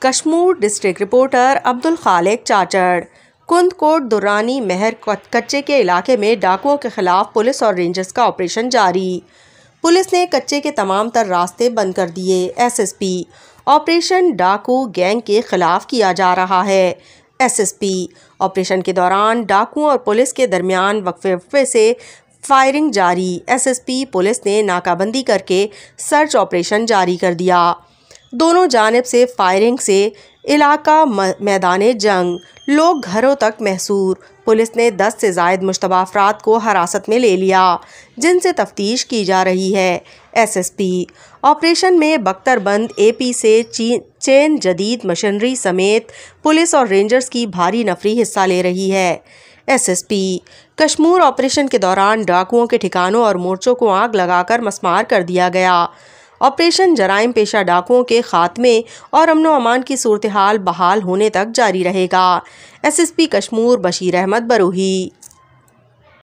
कशमूर district reporter Abdul खालिक चाचड़। कुंदकोट दुर्रानी महर कच्चे के इलाके में डाकुओं के खिलाफ पुलिस और रेंजर्स का ऑपरेशन जारी। पुलिस ने कच्चे के तमाम तर रास्ते बंद कर दिए। एसएसपी ऑपरेशन डाकू गैंग के खिलाफ किया जा रहा है। एसएसपी ऑपरेशन के दौरान डाकुओं और पुलिस के दरमियान वक्फे से फायरिंग जारी। एसएसपी पुलिस ने नाकाबंदी करके सर्च ऑपरेशन जारी कर दिया। दोनों जानिब से फायरिंग से इलाका मैदाने जंग, लोग घरों तक महसूर। पुलिस ने 10 से ज़ायद मुश्तबा अफराद को हिरासत में ले लिया, जिनसे तफ्तीश की जा रही है। एसएसपी ऑपरेशन में बख्तरबंद एपी से चेन जदीद मशीनरी समेत पुलिस और रेंजर्स की भारी नफरी हिस्सा ले रही है। एसएसपी कशमूर ऑपरेशन के दौरान डाकुओं के ठिकानों और मोर्चों को आग लगाकर मस्मार कर दिया गया। ऑपरेशन जराइम पेशा डाकुओं के खात्मे और अमनो अमान की सूरत हाल बहाल होने तक जारी रहेगा। एसएसपी कशमूर बशीर अहमद बरूही।